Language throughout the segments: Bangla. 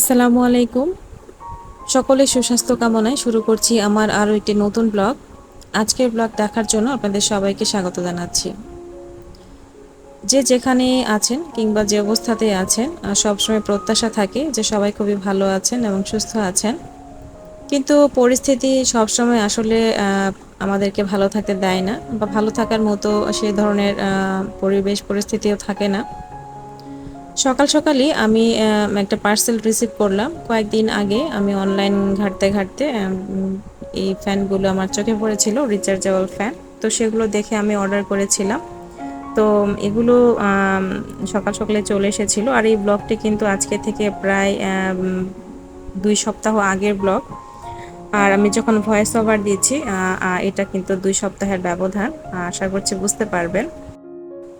আসসালামু আলাইকুম। সকলের সুস্বাস্থ্য কামনায় শুরু করছি আমার আরও একটি নতুন ব্লগ। আজকের ব্লগ দেখার জন্য আপনাদের সবাইকে স্বাগত জানাচ্ছি। যে যেখানে আছেন কিংবা যে অবস্থাতে আছেন, সবসময় প্রত্যাশা থাকে যে সবাই খুবই ভালো আছেন এবং সুস্থ আছেন। কিন্তু পরিস্থিতি সবসময় আসলে আমাদেরকে ভালো থাকতে দেয় না, বা ভালো থাকার মতো সে ধরনের পরিবেশ পরিস্থিতিও থাকে না। সকাল সকালই আমি একটা পার্সেল রিসিভ করলাম। কয়েকদিন আগে আমি অনলাইন ঘাঁটতে ঘাঁটতে এই ফ্যানগুলো আমার চোখে পড়েছিল, রিচার্জেবল ফ্যান। তো সেগুলো দেখে আমি অর্ডার করেছিলাম। তো এগুলো সকাল সকালে চলে এসেছিলো। আর এই ব্লগটি কিন্তু আজকে থেকে প্রায় 2 সপ্তাহ আগের ব্লগ। আর আমি যখন ভয়েস ওভার দিচ্ছি, এটা কিন্তু 2 সপ্তাহের ব্যবধান। আশা করছি বুঝতে পারবেন।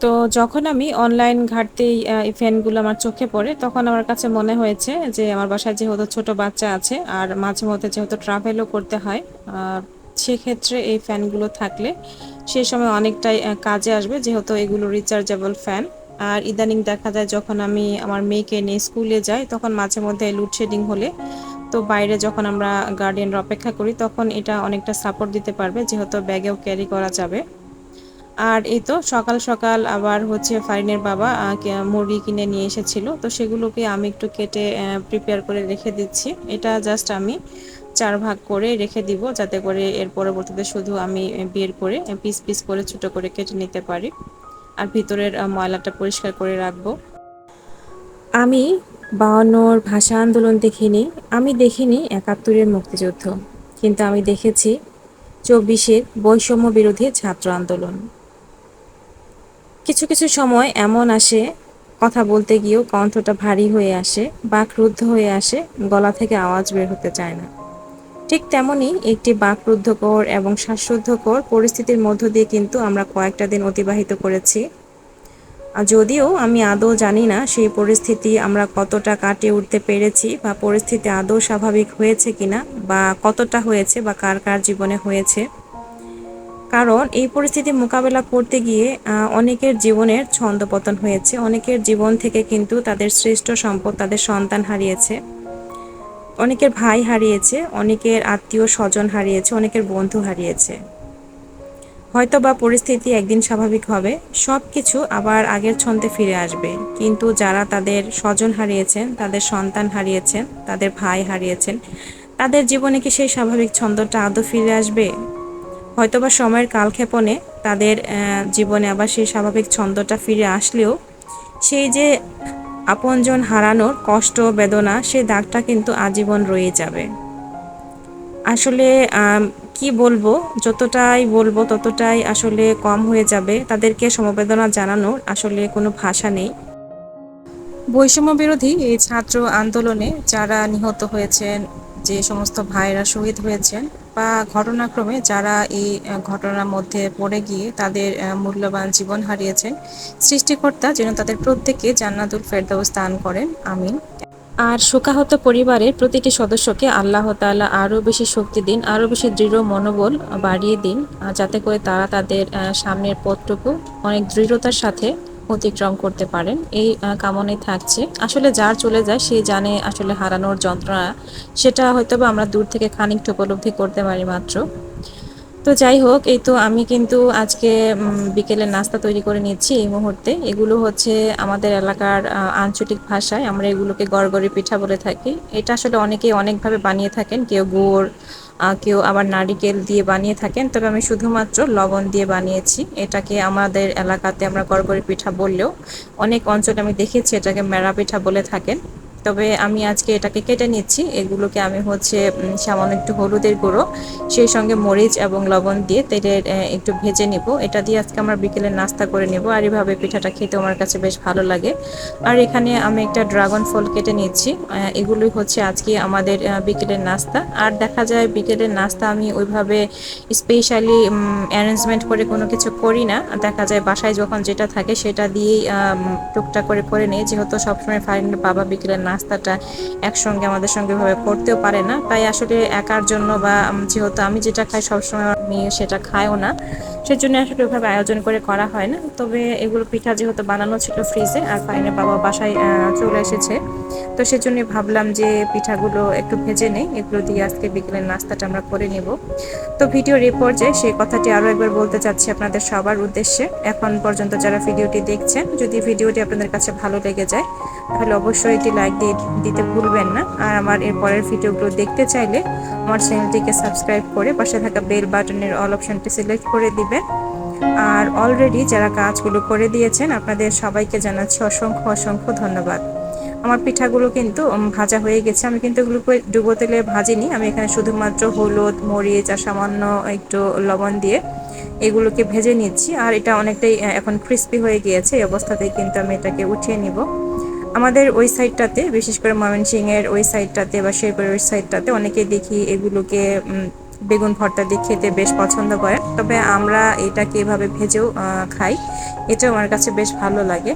তো যখন আমি অনলাইন ঘাঁটতেই এই ফ্যানগুলো আমার চোখে পড়ে, তখন আমার কাছে মনে হয়েছে যে আমার বাসায় যেহেতু ছোট বাচ্চা আছে আর মাঝে মধ্যে যেহেতু ট্রাভেলও করতে হয়, সেক্ষেত্রে এই ফ্যানগুলো থাকলে সেই সময় অনেকটাই কাজে আসবে, যেহেতু এগুলো রিচার্জেবল ফ্যান। আর ইদানিং দেখা যায় যখন আমি আমার মেয়েকে নিয়ে স্কুলে যাই, তখন মাঝে মধ্যে লোডশেডিং হলে, তো বাইরে যখন আমরা গার্ডিয়ানরা অপেক্ষা করি, তখন এটা অনেকটা সাপোর্ট দিতে পারবে, যেহেতু ব্যাগেও ক্যারি করা যাবে। আর এই তো সকাল সকাল আবার হচ্ছে ফারিনের বাবা মুরগি কিনে নিয়ে এসেছিল। তো সেগুলোকে আমি একটু কেটে প্রিপেয়ার করে রেখে দিচ্ছি। এটা জাস্ট আমি 4 ভাগ করে রেখে দিব, যাতে করে এর পরবর্তীতে শুধু আমি বের করে পিস পিস করে ছোটো করে কেটে নিতে পারি। আর ভিতরের ময়লাটা পরিষ্কার করে রাখবো। আমি 52-র ভাষা আন্দোলন দেখিনি, আমি দেখিনি 71-এর মুক্তিযুদ্ধ, কিন্তু আমি দেখেছি 24-এর বৈষম্য বিরোধী ছাত্র আন্দোলন। কিছু কিছু সময় এমন আসে, কথা বলতে গিয়েও কণ্ঠটা ভারী হয়ে আসে, বাকরুদ্ধ হয়ে আসে, গলা থেকে আওয়াজ বের হতে চায় না। ঠিক তেমনই একটি বাকরুদ্ধকর এবং শ্বাসরুদ্ধকর পরিস্থিতির মধ্য দিয়ে কিন্তু আমরা কয়েকটা দিন অতিবাহিত করেছি। যদিও আমি আদৌ জানি না সেই পরিস্থিতি আমরা কতটা কাটিয়ে উঠতে পেরেছি, বা পরিস্থিতি আদৌ স্বাভাবিক হয়েছে কিনা, বা কতটা হয়েছে, বা কার কার জীবনে হয়েছে। কারণ এই পরিস্থিতি মোকাবেলা করতে গিয়ে অনেকের জীবনের ছন্দপতন হয়েছে। অনেকের জীবন থেকে কিন্তু তাদের শ্রেষ্ঠ সম্পদ, তাদের সন্তান হারিয়েছে, অনেকের ভাই হারিয়েছে, অনেকের আত্মীয় স্বজন হারিয়েছে, অনেকের বন্ধু হারিয়েছে। হয়তো বা পরিস্থিতি একদিন স্বাভাবিক হবে, সব কিছু আবার আগের ছন্দে ফিরে আসবে। কিন্তু যারা তাদের স্বজন হারিয়েছেন, তাদের সন্তান হারিয়েছেন, তাদের ভাই হারিয়েছেন, তাদের জীবনে কি সেই স্বাভাবিক ছন্দটা আদৌ ফিরে আসবে? হয়তোবা সময়ের কালক্ষেপণে তাদের জীবনে আবার সেই স্বাভাবিক ছন্দটা ফিরে আসলেও সেই যে আপনজন হারানোর কষ্ট বেদনা, সেই দাগটা কিন্তু আজীবন রয়ে যাবে। আসলে কি বলবো, যতটাই বলবো ততটাই আসলে কম হয়ে যাবে। তাদেরকে সমবেদনা জানানোর আসলে কোনো ভাষা নেই। বৈষম্য বিরোধী এই ছাত্র আন্দোলনে যারা নিহত হয়েছেন, যে সমস্ত ভাইরা শহীদ হয়েছেন, বা ঘটনাক্রমে যারা এই ঘটনার মধ্যে পড়ে গিয়ে তাদের মূল্যবান জীবন হারিয়েছেন, সৃষ্টিকর্তা যেন তাদের প্রত্যেককে জান্নাতুল ফেরদাউস দান করেন, আমিন। আর শোকাহত পরিবারের প্রতিটি সদস্যকে আল্লাহ তাআলা আরও বেশি শক্তি দিন, আরও বেশি দৃঢ় মনোবল বাড়িয়ে দিন, যাতে করে তারা তাদের সামনের পথটুকু অনেক দৃঢ়তার সাথে অতিক্রম করতে পারেন। এই কামনাই থাকছে। আসলে যার চলে যায় সে জানে আসলে হারানোর যন্ত্রণা, সেটা হয়তো বা আমরা দূর থেকে খানিকটা উপলব্ধি করতে পারি মাত্র। তো যাই হোক, এই তো আমি কিন্তু আজকে বিকেলের নাস্তা তৈরি করে নিচ্ছি এই মুহূর্তে। এগুলো হচ্ছে আমাদের এলাকার আঞ্চলিক ভাষায় আমরা এগুলোকে গড়গড়ি পিঠা বলে থাকি। এটা আসলে অনেকেই অনেকভাবে বানিয়ে থাকেন, কেউ গুড়, কেউ আবার নারিকেল দিয়ে বানিয়ে থাকেন, তবে আমি শুধুমাত্র লবণ দিয়ে বানিয়েছি। এটাকে আমাদের এলাকাতে আমরা গড়গড়ি পিঠা বললেও অনেক অঞ্চলে আমি দেখেছি এটাকে মেরা পিঠা বলে থাকেন। তবে আমি আজকে এটাকে কেটে নিচ্ছি। এগুলোকে আমি হচ্ছে সামান্য একটু হলুদের গুঁড়ো, সেই সঙ্গে মরিচ এবং লবণ দিয়ে তেলের একটু ভেজে নিব। এটা দিয়ে আজকে আমরা বিকেলের নাস্তা করে নেব। আর এইভাবে পিঠাটা খেতে আমার কাছে বেশ ভালো লাগে। আর এখানে আমি একটা ড্রাগন ফল কেটে নিচ্ছি। এগুলোই হচ্ছে আজকে আমাদের বিকেলের নাস্তা। আর দেখা যায় বিকেলের নাস্তা আমি ওইভাবে স্পেশালি অ্যারেঞ্জমেন্ট করে কোনো কিছু করি না। দেখা যায় বাসায় যখন যেটা থাকে সেটা দিয়েই টুকটাক করে করে নিই, যেহেতু সবসময় ফারিনের বাবা বিকেলের নাস্তাটা একসঙ্গে আমাদের সঙ্গে ভাবে করতেও পারে না, তাই আসলে একার জন্য বা যেহেতু আমি যেটা খাই সবসময় মেয়ে সেটা খায়ও না, সেজন্য আসলে ওইভাবে আয়োজন করে করা হয় না। তবে এগুলো পিঠা যেহেতু বানানো ছিল ফ্রিজে আর ফাইনের বাবা বাসায় চলে এসেছে, তো সেজন্য ভাবলাম যে পিঠাগুলো একটু ভেজে নেই, এগুলো দিয়ে আজকে বিকেলের নাস্তাটা আমরা করে নেব। তো ভিডিওর এই পর্যায়ে সেই কথাটি আরও একবার বলতে চাচ্ছি আপনাদের সবার উদ্দেশ্যে। এখন পর্যন্ত যারা ভিডিওটি দেখছেন, যদি ভিডিওটি আপনাদের কাছে ভালো লেগে যায় তাহলে অবশ্যই এটি লাইক দিতে ভুলবেন না। আর আমার এর পরের ভিডিওগুলো দেখতে চাইলে আমার চ্যানেলটিকে সাবস্ক্রাইব করে পাশে থাকা বেল বাটনের অল অপশনটি সিলেক্ট করে দিবেন। আর অলরেডি যারা কাজগুলো করে দিয়েছেন আপনাদের সবাইকে জানাচ্ছি অসংখ্য অসংখ্য ধন্যবাদ। আমার পিঠাগুলো কিন্তু ভাজা হয়ে গেছে। আমি কিন্তু এগুলোকে ডুবো তেলে ভাজিনি, আমি এখানে শুধুমাত্র হলুদ, মরিচ আর সামান্য একটু লবণ দিয়ে এগুলোকে ভেজে নিচ্ছি। আর এটা অনেকটাই এখন ক্রিস্পি হয়ে গিয়েছে, এই অবস্থাতেই কিন্তু আমি এটাকে উঠিয়ে নিব। আমাদের ওই সাইডটাতে, বিশেষ করে ময়মনসিংহের ওই সাইডটাতে বা শেরপুরের ওই সাইডটাতে অনেকেই দেখি এগুলোকে বেগুন ভর্তা দিয়ে খেতে বেশ পছন্দ করে। তবে আমরা এটাকে এভাবে ভেজেও খাই, এটা আমার কাছে বেশ ভালো লাগে।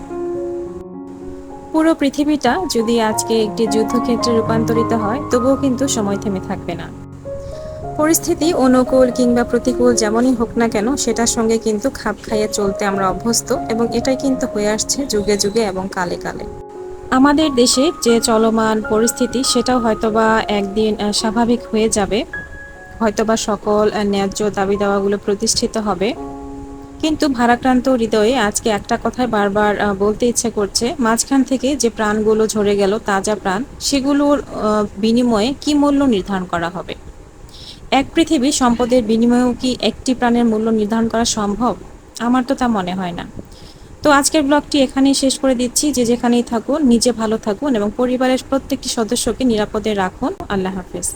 পুরো পৃথিবীটা যদি আজকে একটি যুদ্ধক্ষেত্রে রূপান্তরিত হয় তবুও কিন্তু সময় থেমে থাকবে না। পরিস্থিতি অনুকূল কিংবা প্রতিকূল যেমনই হোক না কেন সেটার সঙ্গে কিন্তু খাপ খাইয়ে চলতে আমরা অভ্যস্ত, এবং এটাই কিন্তু হয়ে আসছে যুগে যুগে এবং কালে কালে। আমাদের দেশে যে চলমান পরিস্থিতি সেটাও হয়তোবা একদিন স্বাভাবিক হয়ে যাবে, হয়তোবা সকল ন্যায্য দাবি দাওয়াগুলো প্রতিষ্ঠিত হবে। কিন্তু ভারাক্রান্ত হৃদয়ে আজকে একটা কথাই বারবার বলতে ইচ্ছে করছে, মাঝখান থেকে যে প্রাণগুলো ঝরে গেল, তাজা প্রাণ, সেগুলোর বিনিময়ে কি মূল্য নির্ধারণ করা হবে? এক পৃথিবী সম্পদের বিনিময়েও কি একটি প্রাণের মূল্য নির্ধারণ করা সম্ভব? আমার তো তা মনে হয় না। তো আজকের ব্লগটি এখানেই শেষ করে দিচ্ছি। যে যেখানেই থাকুন নিজে ভালো থাকুন এবং পরিবারের প্রত্যেকটি সদস্যকে নিরাপদে রাখুন। আল্লাহ হাফেজ।